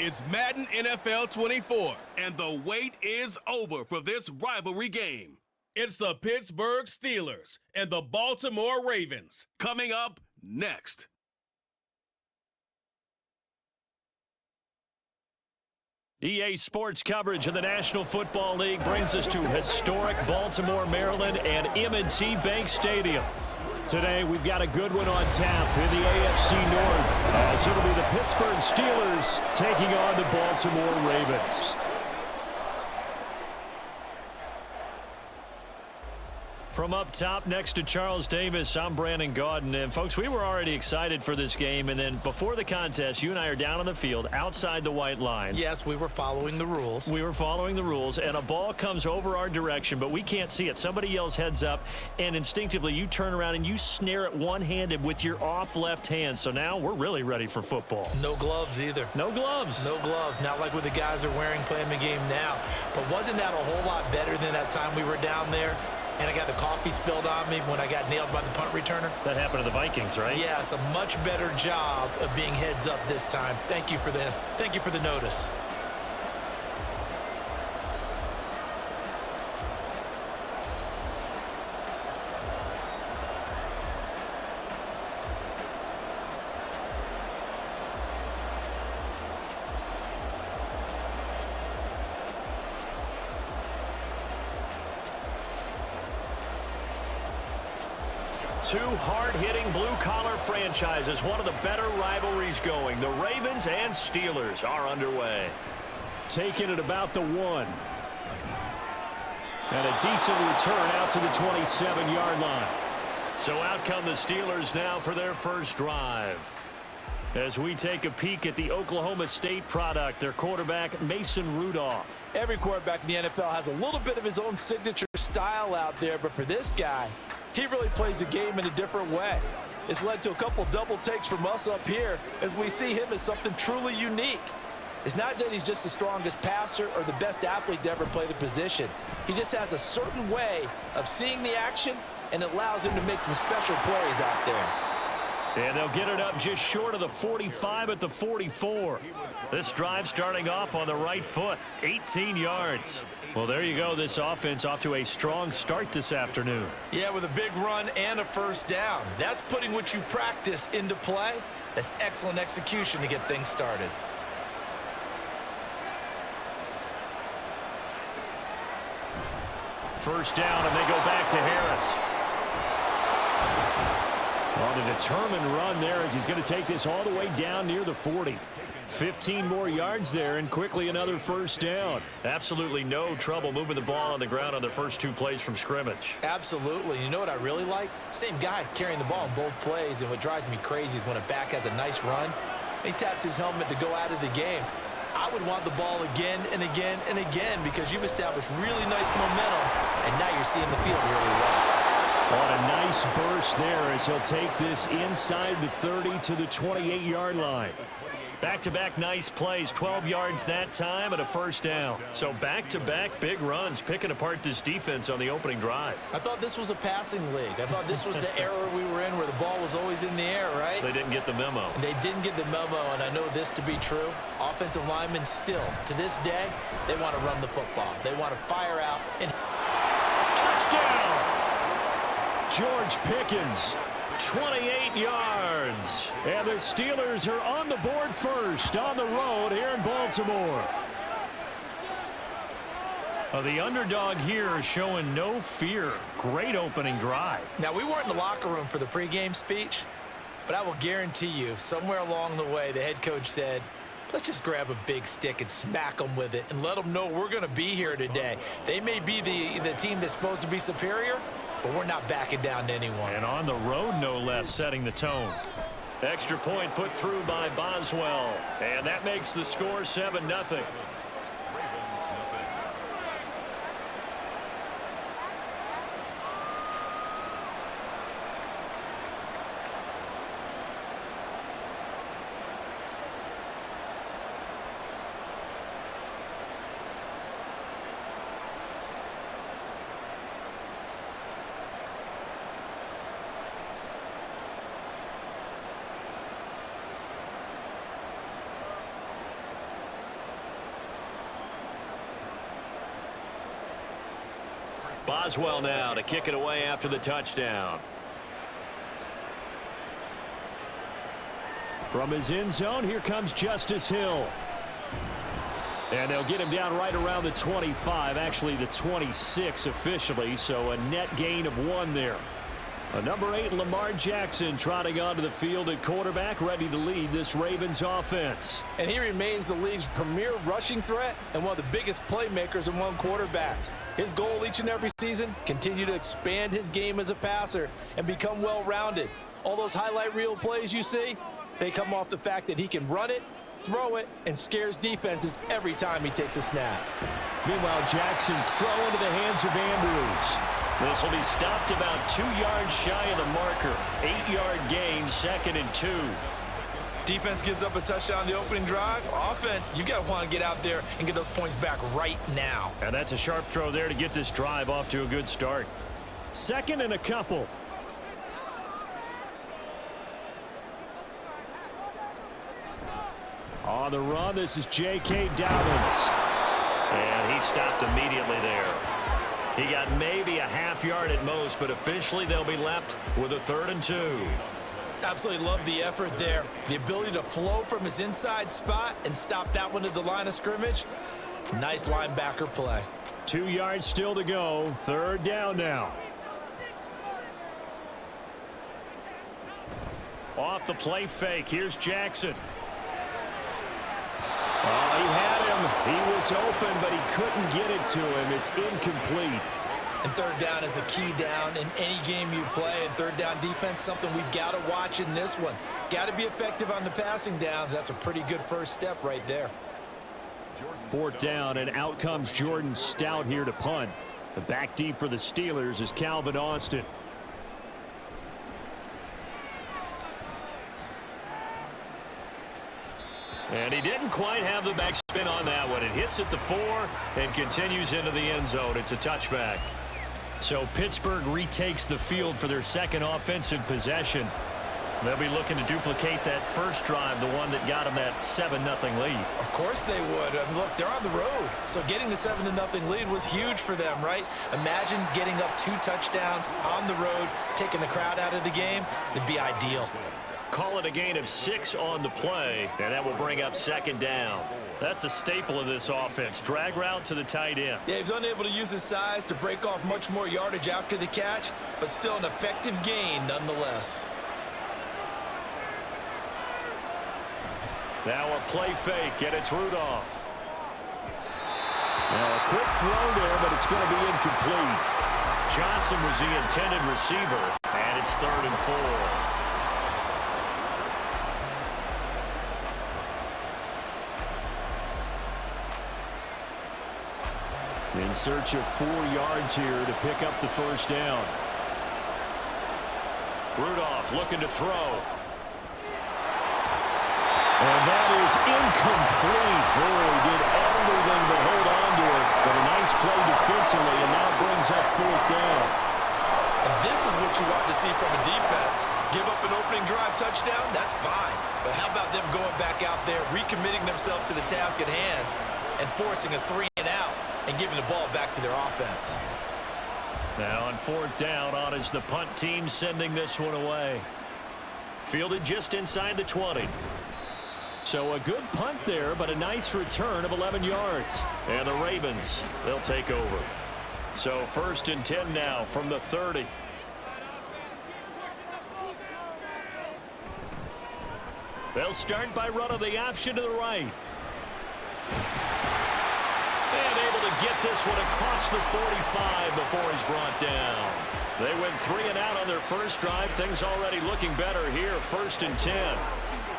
It's Madden NFL 24, and the wait is over for this rivalry game. It's the Pittsburgh Steelers and the Baltimore Ravens. Coming up next. EA Sports coverage of the National Football League brings us to historic Baltimore, Maryland, and M&T Bank Stadium. Today, we've got a good one on tap in the AFC North, as it'll be the Pittsburgh Steelers taking on the Baltimore Ravens. From up top next to Charles Davis, I'm Brandon Gaudin. And, folks, we were already excited for this game. And then before the contest, you and I are down on the field outside the white lines. Yes, we were following the rules. We were following the rules, and a ball comes over our direction, but we can't see it. Somebody yells heads up, and instinctively you turn around and you snare it one-handed with your off left hand. So now we're really ready for football. No gloves either. No gloves. No gloves. Not like what the guys are wearing playing the game now. But wasn't that a whole lot better than that time we were down there? And I got the coffee spilled on me when I got nailed by the punt returner. That happened to the Vikings, right? Yes, a much better job of being heads up this time. Thank you for the notice. Two hard-hitting blue-collar franchises, one of the better rivalries going. The Ravens and Steelers are underway. Taking it about the 1. And a decent return out to the 27-yard line. So out come the Steelers now for their first drive. As we take a peek at the Oklahoma State product, their quarterback, Mason Rudolph. Every quarterback in the NFL has a little bit of his own signature style out there, but for this guy, he really plays the game in a different way. It's led to a couple double takes from us up here as we see him as something truly unique. It's not that he's just the strongest passer or the best athlete to ever play the position. He just has a certain way of seeing the action, and it allows him to make some special plays out there. And they'll get it up just short of the 45 at the 44. This drive starting off on the right foot, 18 yards. Well, there you go. This offense off to a strong start this afternoon. Yeah, with a big run and a first down. That's putting what you practice into play. That's excellent execution to get things started. First down, and they go back to Harris. On a determined run there as he's going to take this all the way down near the 40. 15 more yards there, and quickly another first down. Absolutely no trouble moving the ball on the ground on the first 2 plays from scrimmage. Absolutely. You know what I really like? Same guy carrying the ball in both plays, and what drives me crazy is when a back has a nice run, he taps his helmet to go out of the game. I would want the ball again and again and again because you've established really nice momentum, and now you're seeing the field really well. On a nice burst there as he'll take this inside the 30 to the 28-yard line. Back-to-back nice plays, 12 yards that time and a first down. So back-to-back big runs, picking apart this defense on the opening drive. I thought this was a passing league. I thought this was the era we were in where the ball was always in the air, right? They didn't get the memo. And they didn't get the memo, and I know this to be true. Offensive linemen still, to this day, they want to run the football. They want to fire out and touchdown! George Pickens. 28 yards. And the Steelers are on the board first on the road here in Baltimore. The underdog here showing no fear. Great opening drive. Now, we weren't in the locker room for the pregame speech, but I will guarantee you somewhere along the way the head coach said, let's just grab a big stick and smack them with it and let them know we're going to be here today. They may be the team that's supposed to be superior, but we're not backing down to anyone. And on the road, no less, setting the tone. Extra point put through by Boswell. And that makes the score 7-0. Boswell now to kick it away after the touchdown. From his end zone, here comes Justice Hill. And they'll get him down right around the 25, actually the 26 officially, so a net gain of 1 there. Number 8, Lamar Jackson, trotting onto the field at quarterback, ready to lead this Ravens offense. And he remains the league's premier rushing threat and one of the biggest playmakers among quarterbacks. His goal each and every season, continue to expand his game as a passer and become well-rounded. All those highlight reel plays you see, they come off the fact that he can run it, throw it, and scares defenses every time he takes a snap. Meanwhile, Jackson's throw into the hands of Andrews. This will be stopped about 2 yards shy of the marker. 8-yard gain, 2nd and 2. Defense gives up a touchdown on the opening drive. Offense, you got to want to get out there and get those points back right now. And that's a sharp throw there to get this drive off to a good start. 2nd and a couple. On the run, this is J.K. Dobbins. And he stopped immediately there. He got maybe a half yard at most, but officially they'll be left with a 3rd and 2. Absolutely love the effort there. The ability to flow from his inside spot and stop that one at the line of scrimmage. Nice linebacker play. 2 yards still to go. 3rd down now. Off the play fake. Here's Jackson. Oh, he had him. He was open, but he couldn't get it to him. It's incomplete. And 3rd down is a key down in any game you play. And 3rd down defense, something we've got to watch in this one. Got to be effective on the passing downs. That's a pretty good first step right there. 4th down, and out comes Jordan Stout here to punt. The back deep for the Steelers is Calvin Austin. And he didn't quite have the backspin on that one. It hits at the 4 and continues into the end zone. It's a touchback. So Pittsburgh retakes the field for their 2nd offensive possession. They'll be looking to duplicate that first drive, the one that got them that 7-0 lead. Of course they would. Look, they're on the road. So getting the 7-0 lead was huge for them, right? Imagine getting up 2 touchdowns on the road, taking the crowd out of the game. It'd be ideal. Call it a gain of 6 on the play, and that will bring up 2nd down. That's a staple of this offense. Drag route to the tight end. Yeah, he was unable to use his size to break off much more yardage after the catch, but still an effective gain nonetheless. Now a play fake, and it's Rudolph. Now a quick throw there, but it's going to be incomplete. Johnson was the intended receiver, and it's 3rd and 4. In search of 4 yards here to pick up the 1st down. Rudolph looking to throw. And that is incomplete. Boy, did everything to hold on to it. But a nice play defensively, and now brings up 4th down. And this is what you want to see from a defense. Give up an opening drive touchdown, that's fine. But how about them going back out there, recommitting themselves to the task at hand, and forcing a 3-and-out and giving the ball back to their offense. Now on 4th down, on is the punt team sending this one away. Fielded just inside the 20. So a good punt there, but a nice return of 11 yards. And the Ravens, they'll take over. So 1st and 10 now from the 30. They'll start by running the option to the right. And able to get this one across the 45 before he's brought down. They went 3-and-out on their first drive. Things already looking better here. 1st and 10.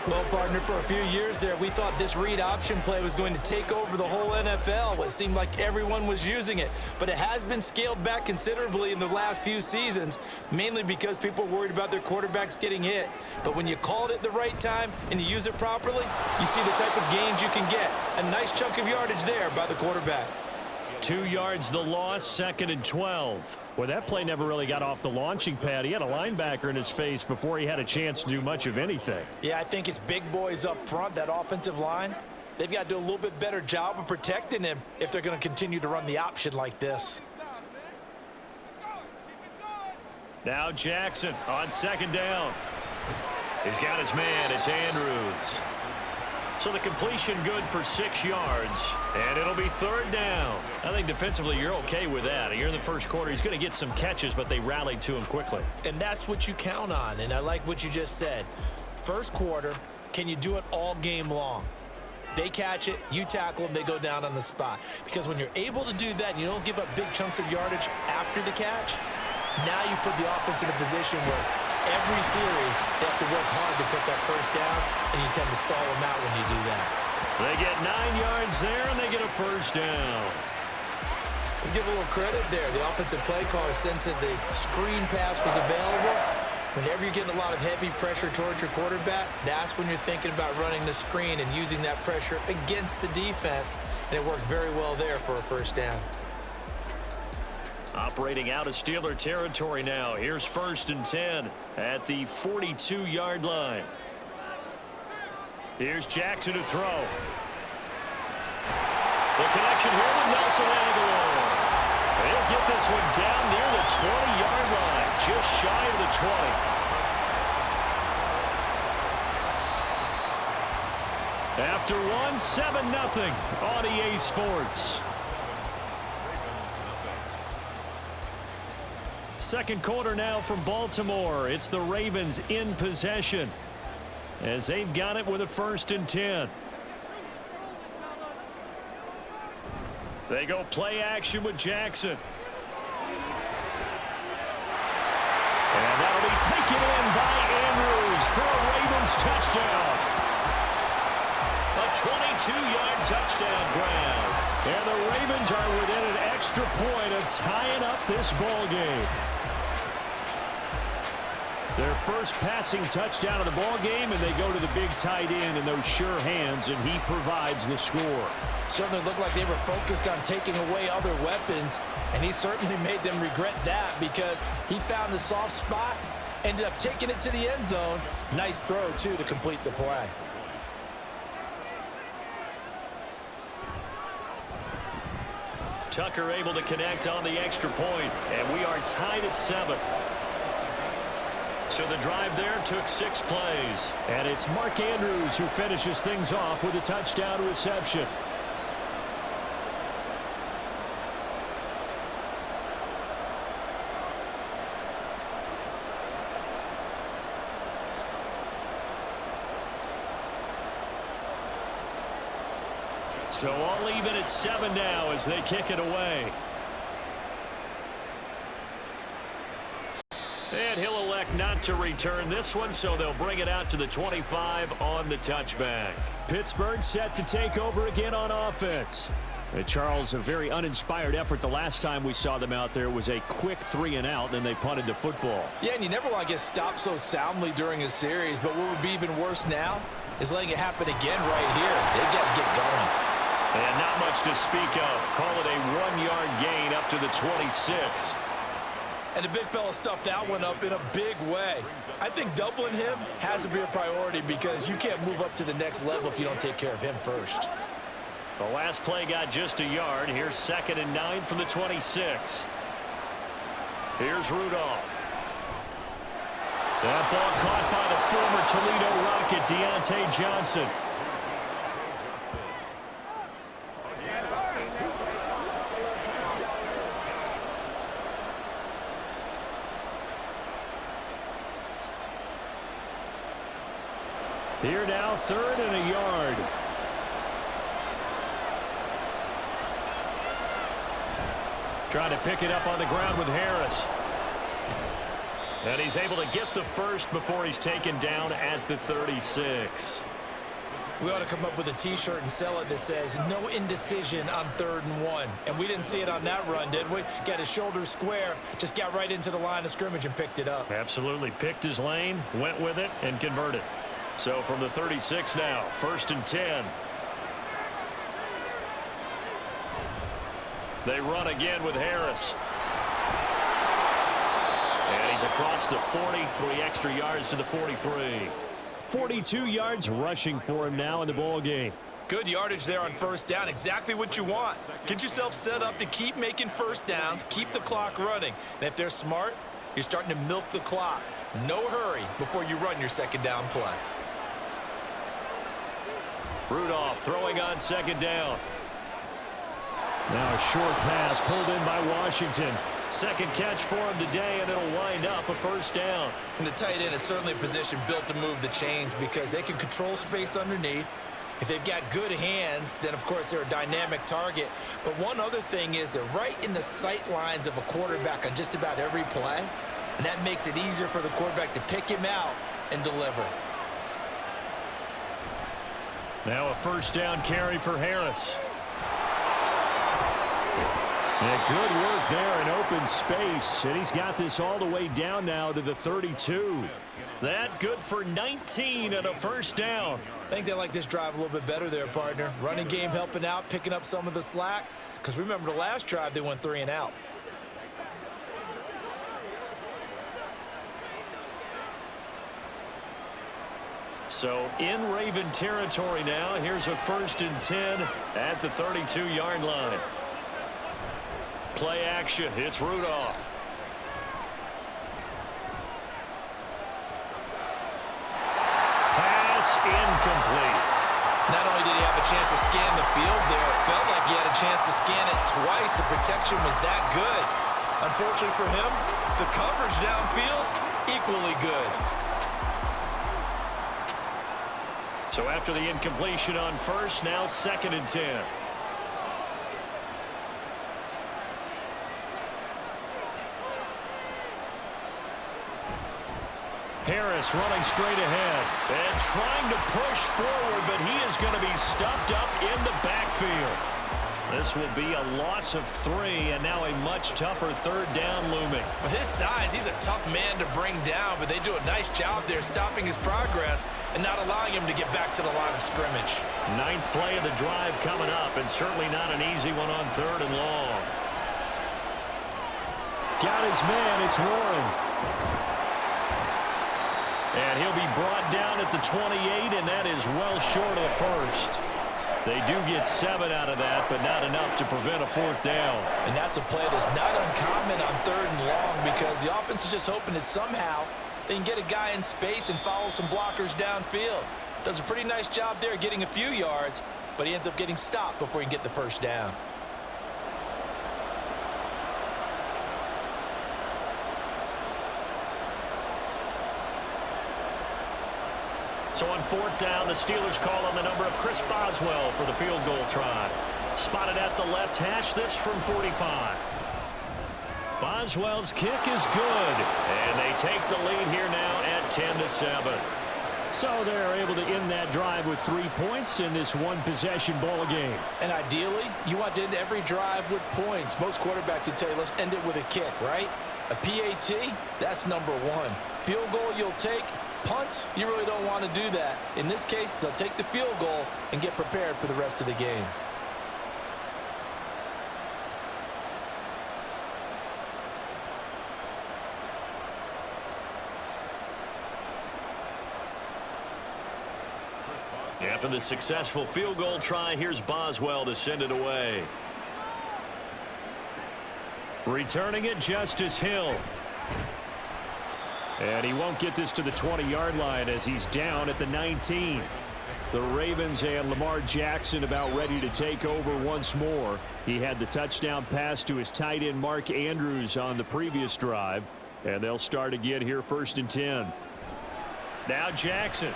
Well, partner, for a few years there, we thought this read option play was going to take over the whole NFL. It seemed like everyone was using it, but it has been scaled back considerably in the last few seasons, mainly because people are worried about their quarterbacks getting hit. But when you call it at the right time and you use it properly, you see the type of gains you can get. A nice chunk of yardage there by the quarterback. 2 yards the loss, 2nd and 12. Well, that play never really got off the launching pad. He had a linebacker in his face before he had a chance to do much of anything. Yeah, I think it's big boys up front, that offensive line. They've got to do a little bit better job of protecting him if they're going to continue to run the option like this. Now Jackson on second down. He's got his man. It's Andrews. So the completion good for 6 yards, and it'll be third down. I think defensively you're okay with that. Here in the first quarter, he's going to get some catches, but they rallied to him quickly. And that's what you count on, and I like what you just said. First quarter, can you do it all game long? They catch it, you tackle them, they go down on the spot. Because when you're able to do that and you don't give up big chunks of yardage after the catch, now you put the offense in a position where every series they have to work hard to pick up first downs, and you tend to stall them out when you do that. They get 9 yards there, and they get a first down. Let's give a little credit there. The offensive play caller sensed that the screen pass was available. Whenever you're getting a lot of heavy pressure towards your quarterback, that's when you're thinking about running the screen and using that pressure against the defense, and it worked very well there for a first down. Operating out of Steeler territory now. Here's 1st and 10 at the 42-yard line. Here's Jackson to throw. The connection here with Nelson Aguilar. They'll get this one down near the 20-yard line, just shy of the 20. After one, 7-0 on EA Sports. Second quarter now from Baltimore. It's the Ravens in possession as they've got it with a 1st and 10. They go play action with Jackson. And that'll be taken in by Andrews for a Ravens touchdown. A 22-yard touchdown grab. And the Ravens are within an extra point of tying up this ball game. Their first passing touchdown of the ball game, and they go to the big tight end in those sure hands, and he provides the score. Certainly looked like they were focused on taking away other weapons, and he certainly made them regret that because he found the soft spot, ended up taking it to the end zone. Nice throw, too, to complete the play. Tucker able to connect on the extra point, and we are tied at 7. So the drive there took 6 plays. And it's Mark Andrews who finishes things off with a touchdown reception. So all even at 7 now as they kick it away. And he'll elect not to return this one, so they'll bring it out to the 25 on the touchback. Pittsburgh set to take over again on offense. Charles, a very uninspired effort the last time we saw them out there. Was a quick 3 and out, and they punted the football. Yeah, and you never want to get stopped so soundly during a series, but what would be even worse now is letting it happen again right here. They've got to get going. And not much to speak of. Call it a 1-yard gain up to the 26. And the big fella stuffed that one up in a big way. I think doubling him has to be a priority because you can't move up to the next level if you don't take care of him first. The last play got just a yard. Here's 2nd and 9 from the 26. Here's Rudolph. That ball caught by the former Toledo Rocket, Deontay Johnson. Here now, 3rd and a yard. Trying to pick it up on the ground with Harris. And he's able to get the first before he's taken down at the 36. We ought to come up with a T-shirt and sell it that says, no indecision on 3rd and 1. And we didn't see it on that run, did we? Got his shoulders square, just got right into the line of scrimmage and picked it up. Absolutely. Picked his lane, went with it, and converted. So from the 36 now, 1st and 10. They run again with Harris. And he's across the 40, 3 extra yards to the 43. 42 yards rushing for him now in the ball game. Good yardage there on 1st down. Exactly what you want. Get yourself set up to keep making 1st downs, keep the clock running. And if they're smart, You're starting to milk the clock. No hurry before you run your second down play. Rudolph throwing on second down. Now a short pass pulled in by Washington. Second catch for him today, and it'll wind up a first down. And the tight end is certainly a position built to move the chains because they can control space underneath. If they've got good hands, then, of course, they're a dynamic target. But one other thing is they're right in the sight lines of a quarterback on just about every play, and that makes it easier for the quarterback to pick him out and deliver. Now a first down carry for Harris. Yeah, good work there in open space, and he's got this all the way down now to the 32. That good for 19 and a first down. I think they like this drive a little bit better there, partner. Running game helping out, picking up some of the slack. Because remember, the last drive, they went 3 and out. So in Raven territory now. Here's a 1st and 10 at the 32-yard line. Play action. It's Rudolph. Pass incomplete. Not only did he have a chance to scan the field there, it felt like he had a chance to scan it twice. The protection was that good. Unfortunately for him, the coverage downfield, equally good. So after the incompletion on first, now 2nd and 10. Harris running straight ahead and trying to push forward, but he is going to be stuffed up in the backfield. This will be a loss of 3, and now a much tougher 3rd down looming. With his size, he's a tough man to bring down, but they do a nice job there stopping his progress and not allowing him to get back to the line of scrimmage. 9th play of the drive coming up, and certainly not an easy one on 3rd and long. Got his man, it's Warren. And he'll be brought down at the 28, and that is well short of the first. They do get 7 out of that, but not enough to prevent a 4th down. And that's a play that's not uncommon on 3rd and long because the offense is just hoping that somehow they can get a guy in space and follow some blockers downfield. Does a pretty nice job there getting a few yards, but he ends up getting stopped before he can get the first down. So on 4th down, the Steelers call on the number of Chris Boswell for the field goal try. Spotted at the left hash, this from 45. Boswell's kick is good, and they take the lead here now at 10-7. So they're able to end that drive with 3 points in this one-possession ball game. And ideally, you want to end every drive with points. Most quarterbacks would tell you, let's end it with a kick, right? A PAT, that's number 1. Field goal you'll take. Punts, you really don't want to do that. In this case, they'll take the field goal and get prepared for the rest of the game. After the successful field goal try, here's Boswell to send it away. Returning it, Justice Hill. And he won't get this to the 20-yard line as he's down at the 19. The Ravens and Lamar Jackson about ready to take over once more. He had the touchdown pass to his tight end Mark Andrews on the previous drive. And they'll start again here 1st and 10. Now Jackson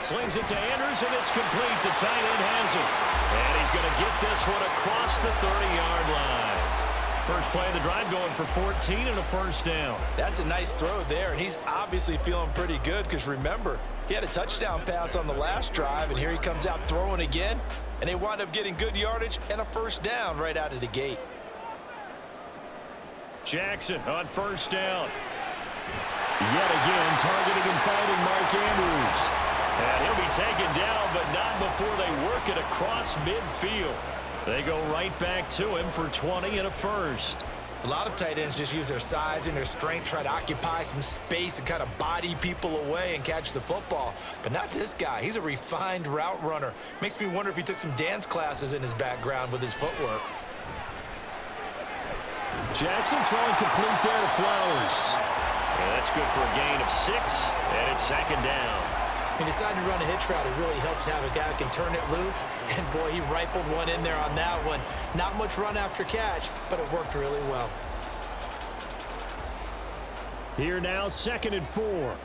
slings it to Andrews, and it's complete. The tight end has it. And he's going to get this one across the 30-yard line. First play of the drive going for 14 and a first down. That's a nice throw there, and he's obviously feeling pretty good because remember, he had a touchdown pass on the last drive, and here he comes out throwing again, and they wind up getting good yardage and a first down right out of the gate. Jackson on first down. Yet again, targeting and finding Mark Andrews. And he'll be taken down, but not before they work it across midfield. They go right back to him for 20 and a first. A lot of tight ends just use their size and their strength, try to occupy some space and kind of body people away and catch the football. But not this guy. He's a refined route runner. Makes me wonder if he took some dance classes in his background with his footwork. Jackson throwing complete there to Flowers. And that's good for a gain of 6, and it's second down. He decided to run a hitch route. It really helps to have a guy who can turn it loose. And, boy, he rifled one in there on that one. Not much run after catch, but it worked really well. Here now, 2nd and 4.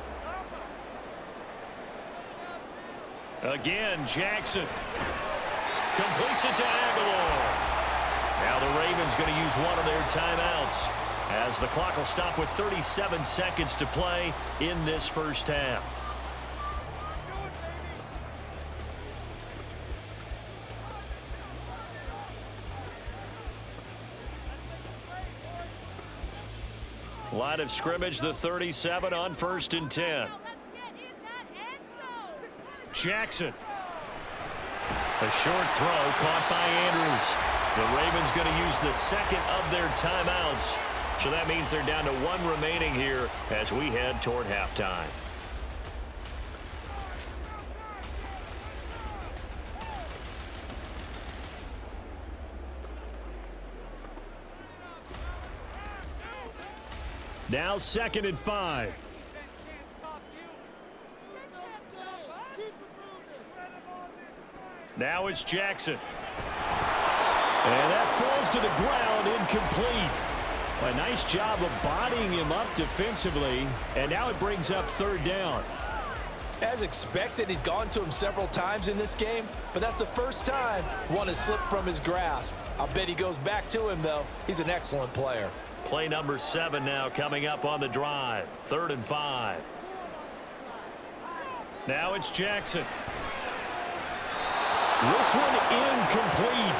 Again, Jackson completes it to Aguilar. Now the Ravens going to use one of their timeouts as the clock will stop with 37 seconds to play in this first half. Line of scrimmage, the 37 on 1st and 10. Jackson. A short throw caught by Andrews. The Ravens going to use the second of their timeouts. So that means they're down to 1 remaining here as we head toward halftime. Now 2nd and 5. Now it's Jackson. And that falls to the ground, incomplete. A nice job of bodying him up defensively. And now it brings up 3rd down. As expected, he's gone to him several times in this game, but that's the first time one has slipped from his grasp. I'll bet he goes back to him, though. He's an excellent player. Play number 7 now coming up on the drive. 3rd and 5. Now it's Jackson. This one incomplete.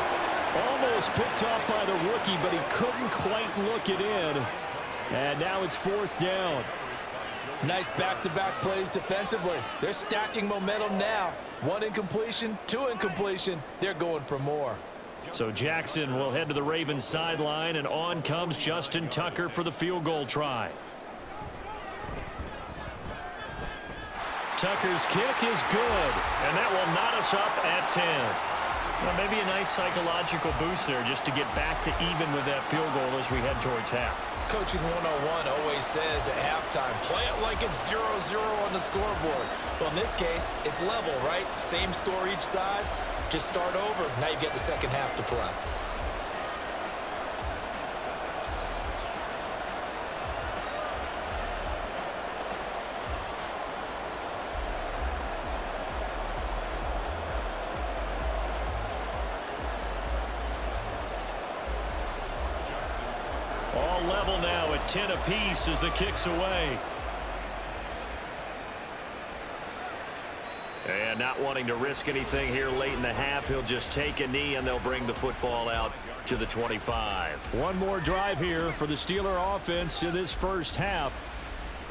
Almost picked off by the rookie, but he couldn't quite look it in. And now it's 4th down. Nice back-to-back plays defensively. They're stacking momentum now. 1 incompletion, 2 incompletion. They're going for more. So Jackson will head to the Ravens sideline, and on comes Justin Tucker for the field goal try. Tucker's kick is good, and that will knot us up at 10. Well, maybe a nice psychological boost there just to get back to even with that field goal as we head towards half. Coaching 101 always says at halftime, play it like it's 0-0 on the scoreboard. Well, in this case, it's level, right? Same score each side. Just start over. Now you get the second half to play. All level now at 10 apiece as the kick's away. And not wanting to risk anything here late in the half, he'll just take a knee and they'll bring the football out to the 25. One more drive here for the Steeler offense in this first half.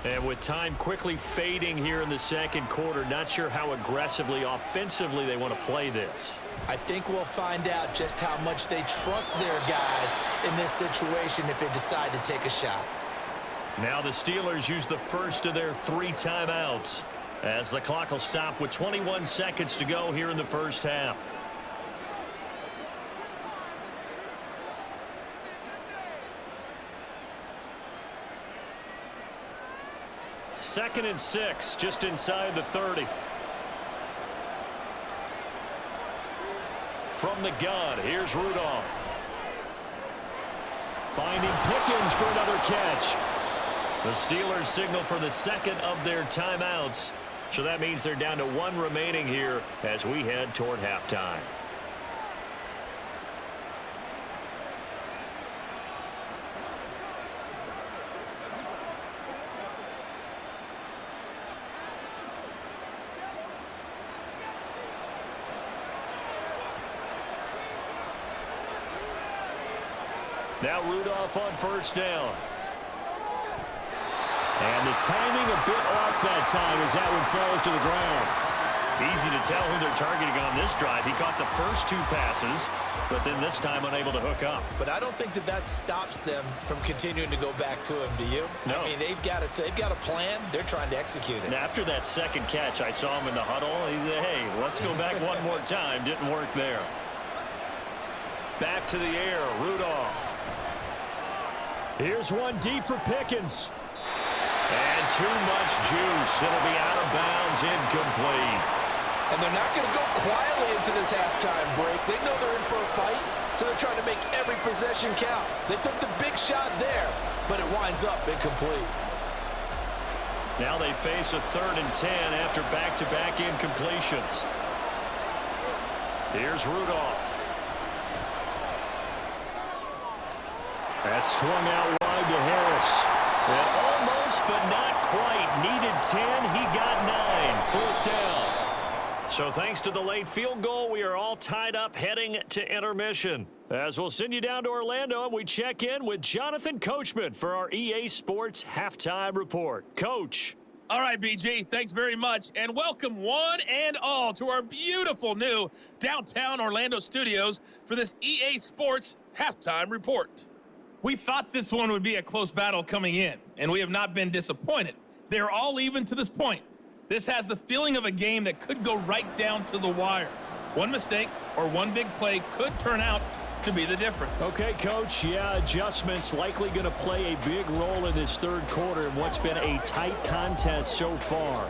And with time quickly fading here in the second quarter, not sure how aggressively, offensively they want to play this. I think we'll find out just how much they trust their guys in this situation if they decide to take a shot. Now the Steelers use the first of their 3 timeouts as the clock will stop with 21 seconds to go here in the first half. Second and 6, just inside the 30. From the gun, here's Rudolph. Finding Pickens for another catch. The Steelers signal for the second of their timeouts. So that means they're down to 1 remaining here as we head toward halftime. Now Rudolph on first down. And the timing a bit off that time as that one falls to the ground. Easy to tell who they're targeting on this drive. He caught the first 2 passes, but then this time unable to hook up. But I don't think that stops them from continuing to go back to him, do you? No. I mean, they've got a plan. They're trying to execute it. And after that second catch, I saw him in the huddle. He said, hey, let's go back one more time. Didn't work there. Back to the air, Rudolph. Here's one deep for Pickens. And too much juice. It'll be out of bounds, incomplete. And they're not going to go quietly into this halftime break. They know they're in for a fight, so they're trying to make every possession count. They took the big shot there, but it winds up incomplete. Now they face a 3rd and 10 after back-to-back incompletions. Here's Rudolph. That swung out wide to Harris. And almost, but not quite. Needed 10. He got 9. 4th down. So thanks to the late field goal, we are all tied up heading to intermission. As we'll send you down to Orlando, and we check in with Jonathan Coachman for our EA Sports Halftime Report. Coach. All right, BG, thanks very much, and welcome one and all to our beautiful new downtown Orlando studios for this EA Sports Halftime Report. We thought this one would be a close battle coming in, and we have not been disappointed. They're all even to this point. This has the feeling of a game that could go right down to the wire. One mistake or one big play could turn out to be the difference. Okay, Coach, yeah, adjustments likely going to play a big role in this 3rd quarter in what's been a tight contest so far.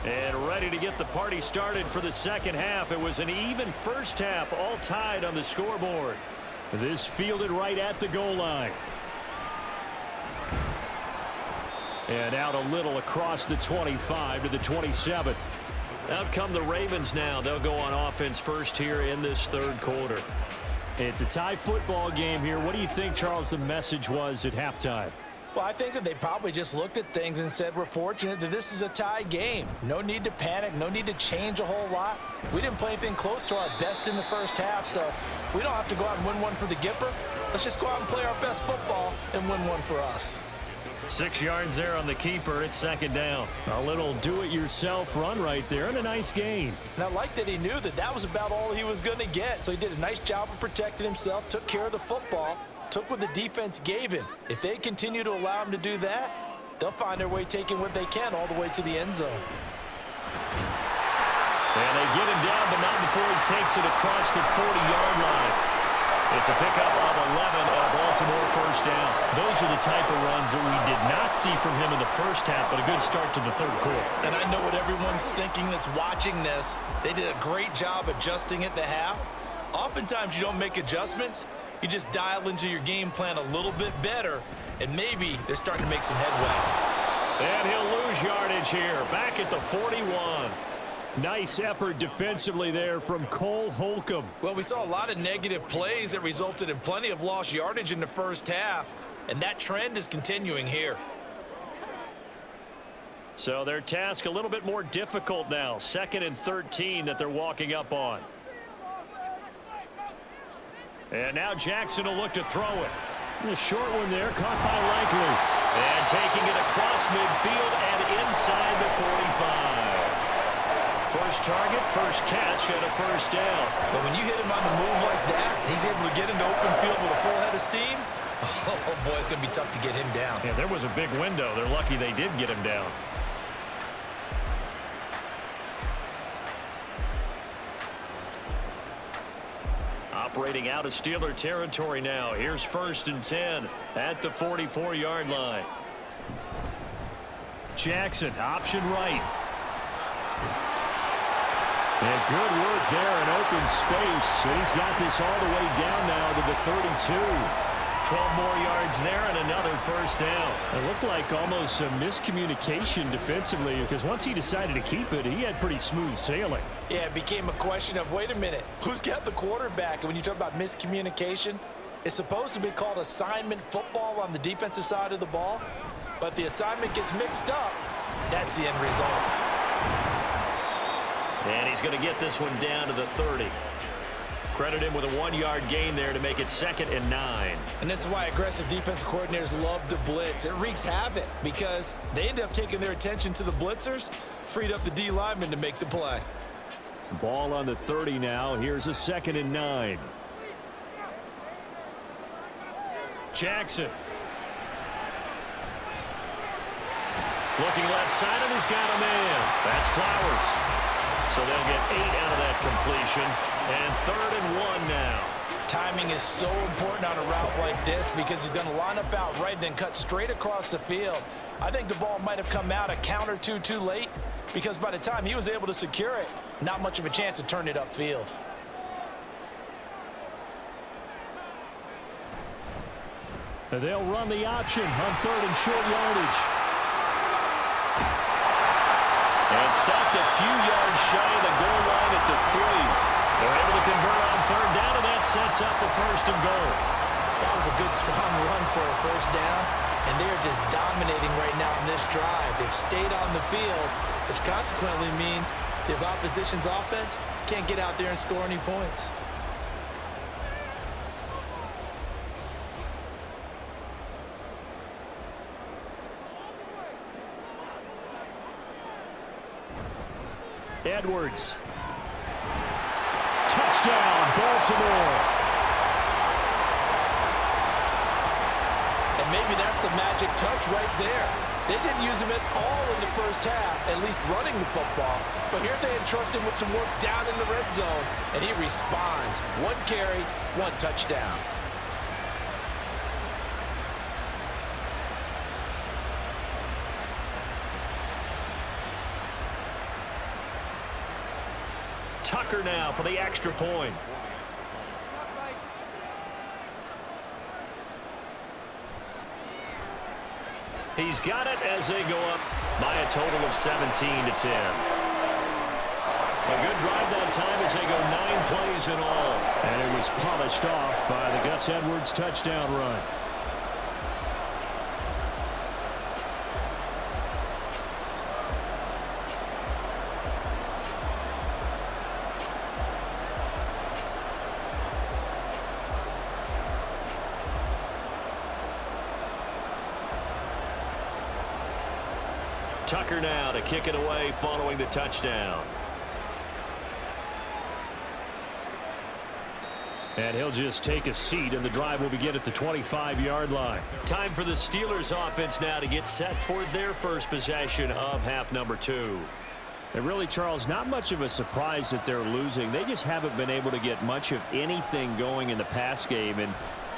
And ready to get the party started for the 2nd half. It was an even first half, all tied on the scoreboard. This fielded right at the goal line. And out a little across the 25 to the 27. Out come the Ravens now. They'll go on offense first here in this 3rd quarter. It's a tie football game here. What do you think, Charles, the message was at halftime? Well, I think that they probably just looked at things and said, we're fortunate that this is a tie game. No need to panic, no need to change a whole lot. We didn't play anything close to our best in the first half, so we don't have to go out and win one for the Gipper. Let's just go out and play our best football and win one for us. 6 yards there on the keeper. It's 2nd down. A little do-it-yourself run right there and a nice gain. And I like that he knew that that was about all he was going to get, so he did a nice job of protecting himself, took care of the football, took what the defense gave him. If they continue to allow him to do that, they'll find their way taking what they can all the way to the end zone. And they get him down, but not before he takes it across the 40-yard line. It's a pickup of 11 and a Baltimore 1st down. Those are the type of runs that we did not see from him in the first half, but a good start to the 3rd quarter. And I know what everyone's thinking that's watching this. They did a great job adjusting at the half. Oftentimes you don't make adjustments. You just dial into your game plan a little bit better, and maybe they're starting to make some headway. And he'll lose yardage here, back at the 41. Nice effort defensively there from Cole Holcomb. Well, we saw a lot of negative plays that resulted in plenty of lost yardage in the first half, and that trend is continuing here. So their task a little bit more difficult now. 2nd and 13 that they're walking up on. And now Jackson will look to throw it. A short one there, caught by Likely. And taking it across midfield and inside the 45. First target, first catch, and a 1st down. But when you hit him on the move like that, he's able to get into open field with a full head of steam. Oh, boy, it's going to be tough to get him down. Yeah, there was a big window. They're lucky they did get him down. Operating out of Steeler territory now. Here's 1st and 10 at the 44-yard line. Jackson, option right. And good work there in open space. He's got this all the way down now to the 32. 12 more yards there and another 1st down. It looked like almost a miscommunication defensively, because once he decided to keep it, he had pretty smooth sailing. Yeah, it became a question of, wait a minute, who's got the quarterback? And when you talk about miscommunication, it's supposed to be called assignment football on the defensive side of the ball. But the assignment gets mixed up. That's the end result. And he's going to get this one down to the 30. Credit him with a 1-yard gain there to make it 2nd and 9. And this is why aggressive defense coordinators love to blitz. It wreaks havoc because they end up taking their attention to the blitzers, freed up the D lineman to make the play. Ball on the 30 now. Here's a 2nd and 9. Jackson. Looking left side, and he's got a man. That's Flowers. So they'll get 8 out of that completion. And 3rd and 1 now. Timing is so important on a route like this because he's going to line up out right, then cut straight across the field. I think the ball might have come out a count or two too late because by the time he was able to secure it, not much of a chance to turn it upfield. They'll run the option on 3rd and short yardage. And stopped a few yards shy of the goal line at the 3. They're able to convert on 3rd down, and that sets up the 1st and goal. That was a good, strong run for a 1st down, and they're just dominating right now in this drive. They've stayed on the field, which consequently means the opposition's offense can't get out there and score any points. Edwards. Touchdown, Baltimore. And maybe that's the magic touch right there. They didn't use him at all in the 1st half, at least running the football. But here they entrust him with some work down in the red zone, and he responds. 1 carry, 1 touchdown. Tucker now for the extra point. He's got it as they go up by a total of 17-10. A good drive that time as they go 9 plays in all. And it was polished off by the Gus Edwards touchdown run. Tucker now to kick it away following the touchdown. And he'll just take a seat, and the drive will begin at the 25-yard line. Time for the Steelers offense now to get set for their first possession of half number 2. And really, Charles, not much of a surprise that they're losing. They just haven't been able to get much of anything going in the pass game. And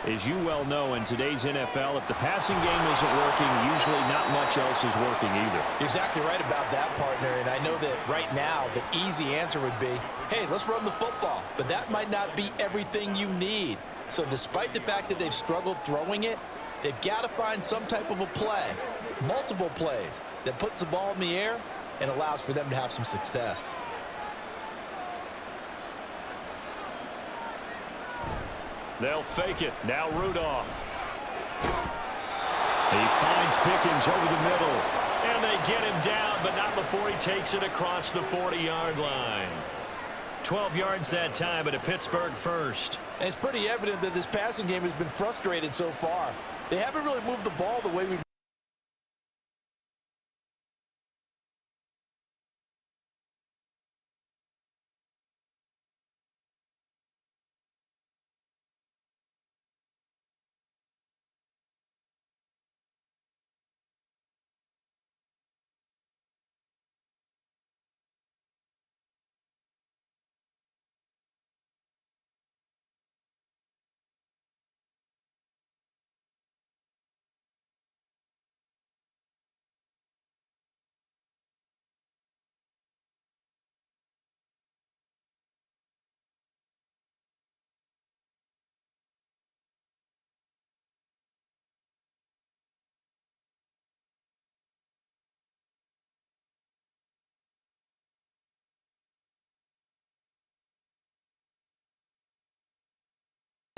as you well know, in today's NFL, if the passing game isn't working, usually not much else is working either. You're exactly right about that, partner. And I know that right now the easy answer would be, hey, let's run the football. But that might not be everything you need. So despite the fact that they've struggled throwing it, they've got to find some type of a play, multiple plays, that puts the ball in the air and allows for them to have some success. They'll fake it. Now Rudolph. He finds Pickens over the middle. And they get him down, but not before he takes it across the 40-yard line. 12 yards that time, and a Pittsburgh first. And it's pretty evident that this passing game has been frustrated so far. They haven't really moved the ball the way we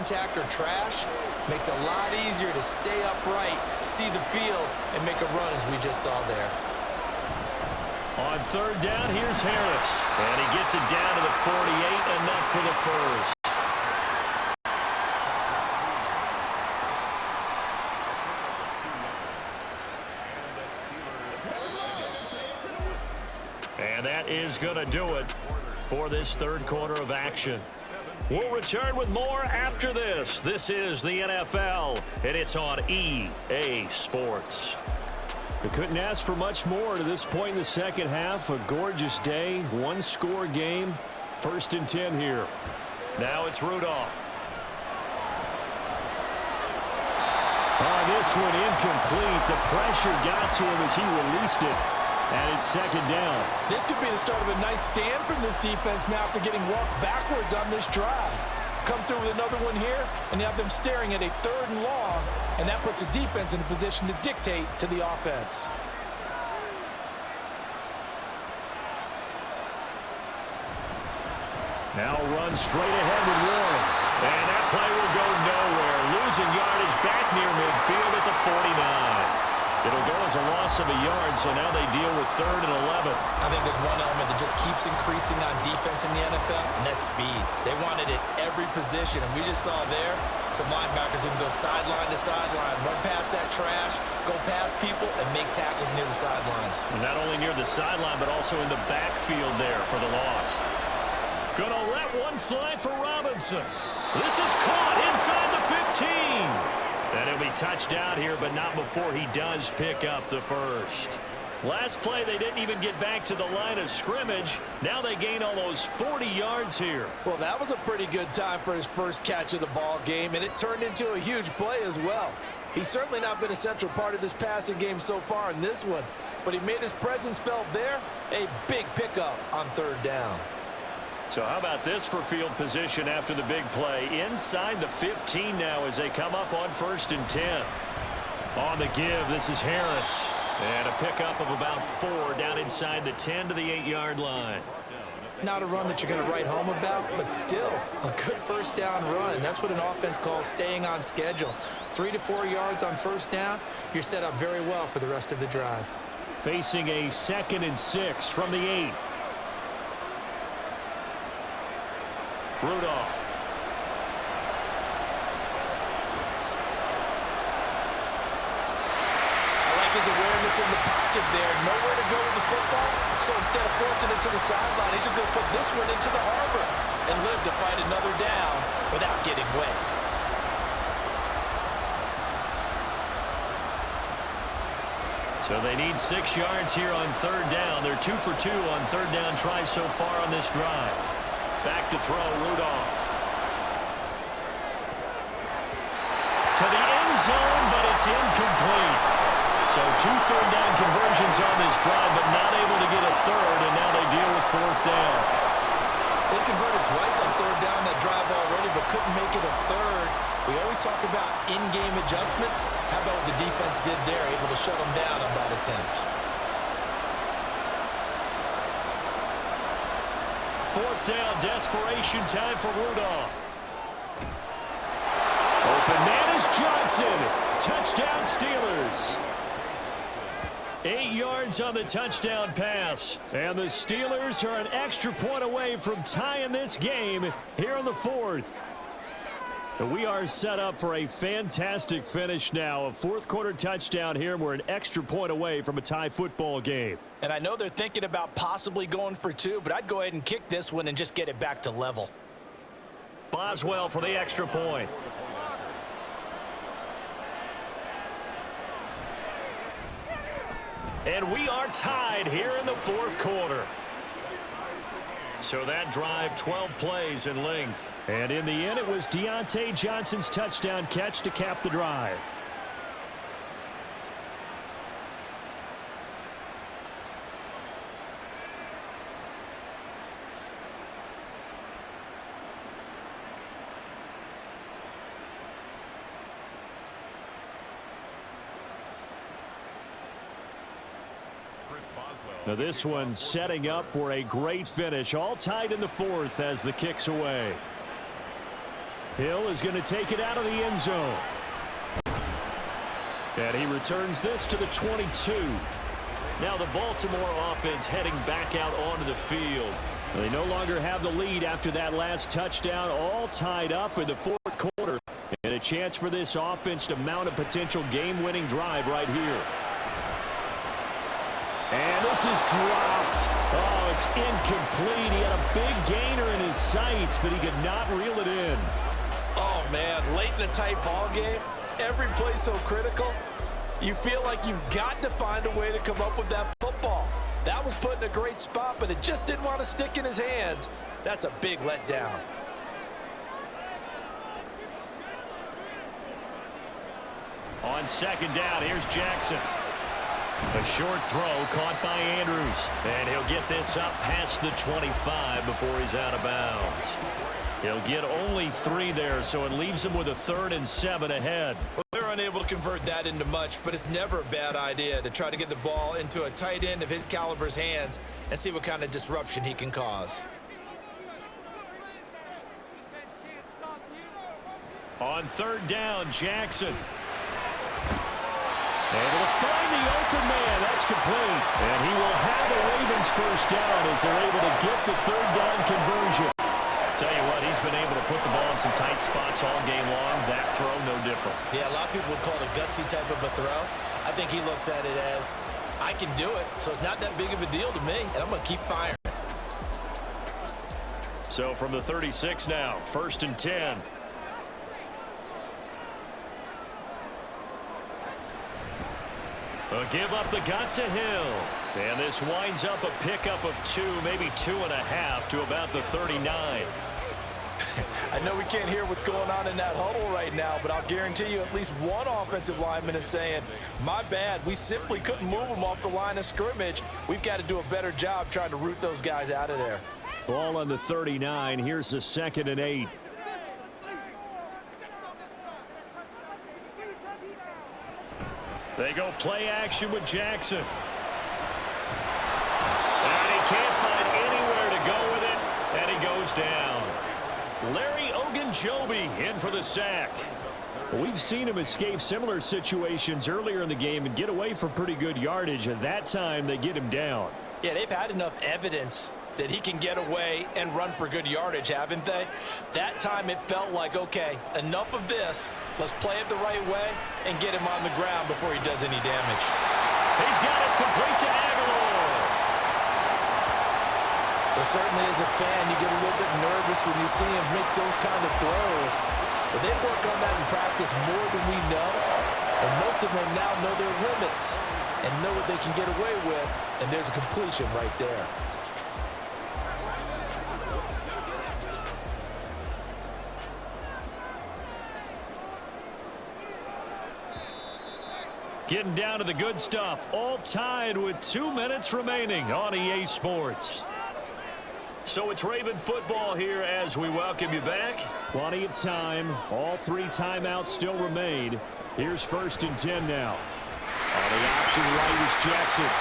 contact or trash, makes it a lot easier to stay upright, see the field, and make a run as we just saw there. On 3rd down, here's Harris. And he gets it down to the 48, enough for the first. And that is going to do it for this third quarter of action. We'll return with more after this. This is the NFL, and it's on EA Sports. We couldn't ask for much more to this point in the second half. A gorgeous day, one-score game. 1st and 10 here. Now it's Rudolph. This one incomplete. The pressure got to him as he released it. And it's 2nd down. This could be the start of a nice stand from this defense now after getting walked backwards on this drive. Come through with another one here, and you have them staring at a 3rd and long, and that puts the defense in a position to dictate to the offense. Now run straight ahead with Warren. And that play will go nowhere. Losing yardage back near midfield at the 49. It'll go as a loss of a yard, so now they deal with 3rd and 11. I think there's one element that just keeps increasing on defense in the NFL, and that's speed. They want it at every position, and we just saw there some linebackers who can go sideline to sideline, run past that trash, go past people, and make tackles near the sidelines. And not only near the sideline, but also in the backfield there for the loss. Gonna let one fly for Robinson. This is caught inside the 15. And he'll be touched out here, but not before he does pick up the first. Last play, they didn't even get back to the line of scrimmage. Now they gain almost 40 yards here. Well, that was a pretty good time for his first catch of the ball game, and it turned into a huge play as well. He's certainly not been a central part of this passing game so far in this one, but he made his presence felt there. A big pickup on 3rd down. So how about this for field position after the big play? Inside the 15 now as they come up on 1st and 10. On the give, this is Harris. And a pickup of about 4 down inside the 10 to the 8-yard line. Not a run that you're going to write home about, but still a good 1st down run. That's what an offense calls staying on schedule. 3 to 4 yards on 1st down, you're set up very well for the rest of the drive. Facing a 2nd and 6 from the 8. Rudolph. I like his awareness in the pocket there. Nowhere to go with the football, so instead of forcing it to the sideline, he's just going to put this one into the harbor and live to fight another down without getting wet. So they need 6 yards here on 3rd down. They're 2 for 2 on 3rd down tries so far on this drive. Back to throw, Rudolph. To the end zone, but it's incomplete. So 2 third down conversions on this drive, but not able to get a 3rd, and now they deal with 4th down. They converted twice on 3rd down that drive already, but couldn't make it a 3rd. We always talk about in-game adjustments. How about what the defense did there, able to shut them down on that attempt? 4th down, desperation time for Rudolph. Open man is Johnson. Touchdown Steelers. 8 yards on the touchdown pass. And the Steelers are an extra point away from tying this game here in the 4th. We are set up for a fantastic finish now. A 4th quarter touchdown here. We're an extra point away from a tie football game. And I know they're thinking about possibly going for 2, but I'd go ahead and kick this one and just get it back to level. Boswell for the extra point. And we are tied here in the 4th quarter. So that drive, 12 plays in length. And in the end, it was Deontay Johnson's touchdown catch to cap the drive. Now this one setting up for a great finish. All tied in the 4th as the kick's away. Hill is going to take it out of the end zone. And he returns this to the 22. Now the Baltimore offense heading back out onto the field. They no longer have the lead after that last touchdown. All tied up in the 4th quarter. And a chance for this offense to mount a potential game-winning drive right here. And the This is dropped. Oh, it's incomplete. He had a big gainer in his sights, but he could not reel it in. Oh, man, late in a tight ball game, every play so critical, you feel like you've got to find a way to come up with that football. That was put in a great spot, but it just didn't want to stick in his hands. That's a big letdown. On second down, here's Jackson. A short throw caught by Andrews. And he'll get this up past the 25 before he's out of bounds. He'll get only 3 there, so it leaves him with a 3rd and 7 ahead. Well, they're unable to convert that into much, but it's never a bad idea to try to get the ball into a tight end of his caliber's hands and see what kind of disruption he can cause. On third down, Jackson. Able to find the open man. That's complete. And he will have the Ravens first down as they're able to get the 3rd down conversion. Tell you what, he's been able to put the ball in some tight spots all game long. That throw, no different. Yeah, a lot of people would call it a gutsy type of a throw. I think he looks at it as, I can do it, so it's not that big of a deal to me, and I'm going to keep firing. So from the 36 now, 1st and 10. A give up the gut to Hill. And this winds up a pickup of 2, maybe 2.5 to about the 39. I know we can't hear what's going on in that huddle right now, but I'll guarantee you at least one offensive lineman is saying, my bad, we simply couldn't move them off the line of scrimmage. We've got to do a better job trying to root those guys out of there. Ball on the 39. Here's the 2nd and 8. They go play action with Jackson. And he can't find anywhere to go with it, and he goes down. Larry Ogunjobi in for the sack. We've seen him escape similar situations earlier in the game and get away for pretty good yardage. At that time, they get him down. Yeah, they've had enough evidence that he can get away and run for good yardage, haven't they? That time it felt like, okay, enough of this. Let's play it the right way and get him on the ground before he does any damage. He's got it complete to Aguilar. Well, certainly as a fan, you get a little bit nervous when you see him make those kind of throws. But they work on that in practice more than we know. And most of them now know their limits and know what they can get away with. And there's a completion right there. Getting down to the good stuff. All tied with 2 minutes remaining on EA Sports. So it's Raven football here as we welcome you back. Plenty of time. All 3 timeouts still remain. Here's 1st and 10 now. On the option right is Jackson.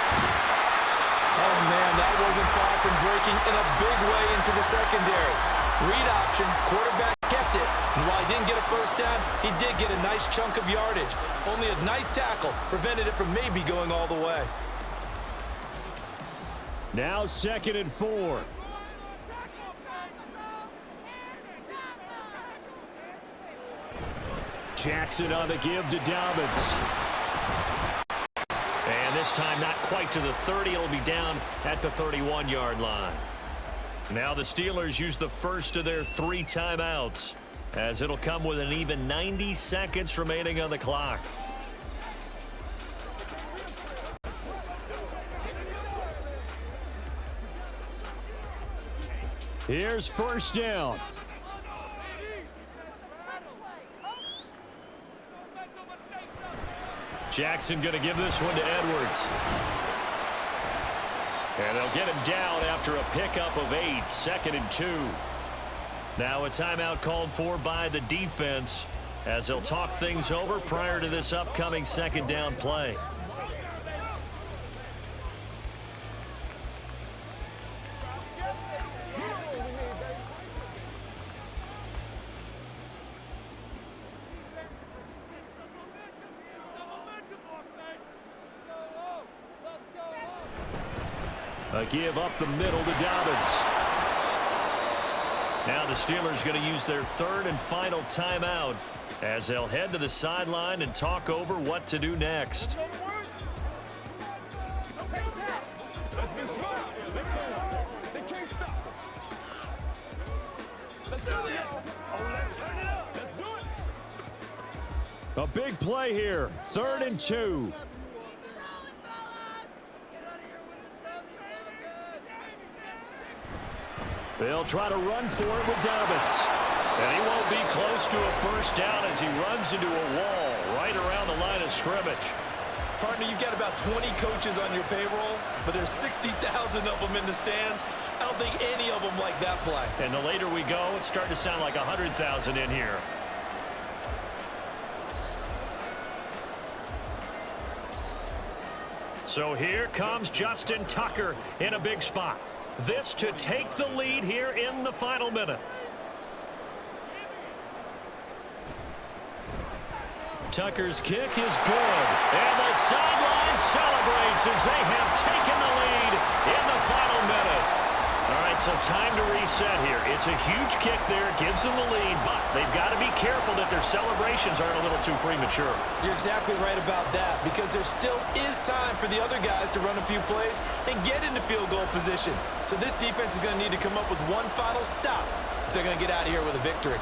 Oh, man, that wasn't far from breaking in a big way into the secondary. Read option, quarterback kept it. And while he didn't get a first down, he did get a nice chunk of yardage. Only a nice tackle prevented it from maybe going all the way. Now 2nd and 4. Jackson on the give to Dobbins. And this time not quite to the 30. It'll be down at the 31-yard line. Now the Steelers use the first of their 3 timeouts, as it'll come with an even 90 seconds remaining on the clock. Here's 1st down. Jackson going to give this one to Edwards. And they'll get him down after a pickup of 8, 2nd and 2. Now a timeout called for by the defense as they'll talk things over prior to this upcoming 2nd down play. A give up the middle to Dobbins. Now the Steelers going to use their 3rd and final timeout as they'll head to the sideline and talk over what to do next. A big play here. 3rd and 2. They'll try to run for it with Dobbins. And he won't be close to a first down as he runs into a wall right around the line of scrimmage. Partner, you've got about 20 coaches on your payroll, but there's 60,000 of them in the stands. I don't think any of them like that play. And the later we go, it's starting to sound like 100,000 in here. So here comes Justin Tucker in a big spot. This to take the lead here in the final minute. Tucker's kick is good. And the sideline celebrates as they have taken the lead in the final minute. All right, so time to reset here. It's a huge kick there. Gives them the lead, but they've got to be careful that their celebrations aren't a little too premature. You're exactly right about that, because there still is time for the other guys to run a few plays and get into field goal position. So this defense is going to need to come up with one final stop if they're going to get out of here with a victory.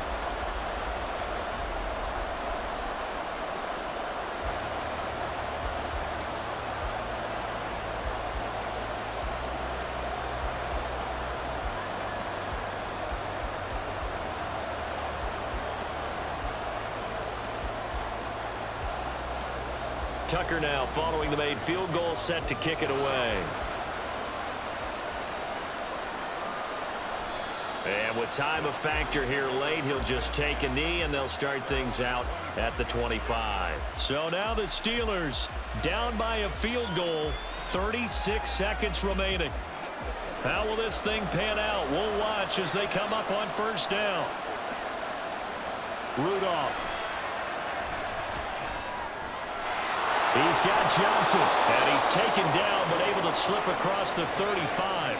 Tucker now following the made field goal, set to kick it away. And with time a factor here late, he'll just take a knee and they'll start things out at the 25. So now the Steelers down by a field goal, 36 seconds remaining. How will this thing pan out? We'll watch as they come up on first down. Rudolph. He's got Johnson, and he's taken down but able to slip across the 35.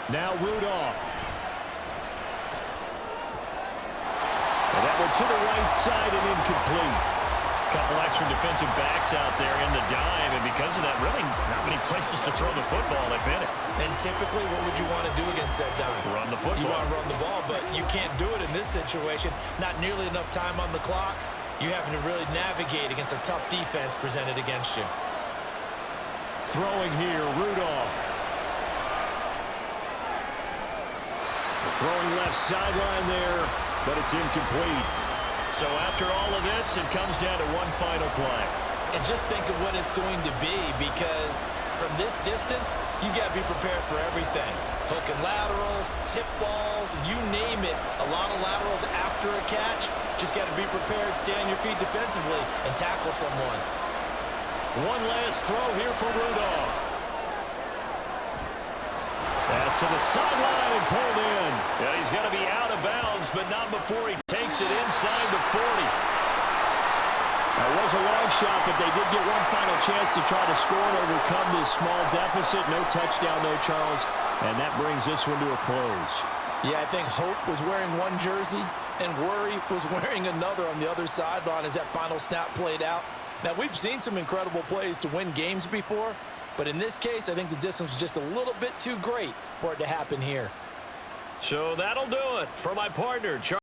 Now Rudolph. And that one to the right side and incomplete. Couple extra defensive backs out there in the dime, and because of that, really not many places to throw the football, if any. And typically, what would you want to do against that dime? Run the football. You want to run the ball, but you can't do it in this situation. Not nearly enough time on the clock. You're having to really navigate against a tough defense presented against you. Throwing here, Rudolph. Throwing left sideline there, but it's incomplete. So after all of this, it comes down to one final play. And just think of what it's going to be, because from this distance, you got to be prepared for everything. Hook and laterals, tip balls, you name it. A lot of laterals after a catch. Just got to be prepared, stay on your feet defensively, and tackle someone. One last throw here for Rudolph. Pass to the sideline and pulled in. Yeah, he's going to be out of bounds, but not before he takes it inside the 40. That was a long shot, but they did get one final chance to try to score and overcome this small deficit. No touchdown, though, Charles, and that brings this one to a close. Yeah, I think Hope was wearing one jersey and Worry was wearing another on the other sideline as that final snap played out. Now, we've seen some incredible plays to win games before, but in this case, I think the distance was just a little bit too great for it to happen here. So that'll do it for my partner, Charles.